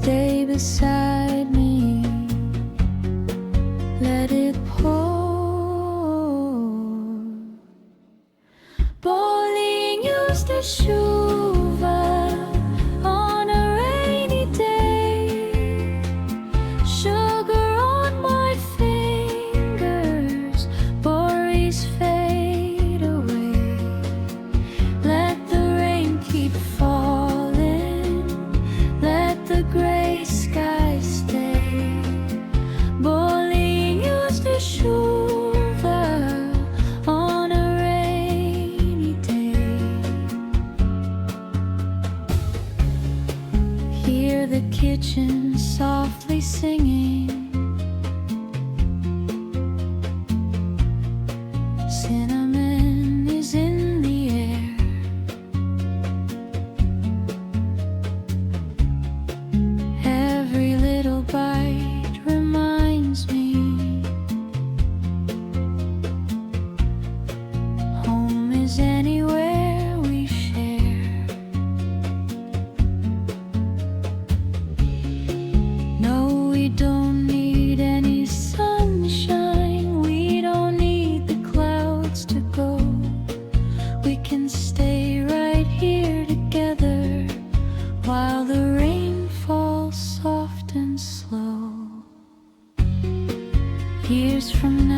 Stay beside me, let it pour. Bolinho's de chuva on a rainy day. Sugar on my fingers, worries fade away. Let the rain keep falling, let the gray sky stay. Bolinho's de chuva on a rainy day. Hear the kitchen softly singing. Cinnamon is in the air. Every little bite reminds me home is anywhere we share. No, we don't need any sunshine. We don't need the clouds to go. We can stay right here together while the rain falls soft and slow. Years from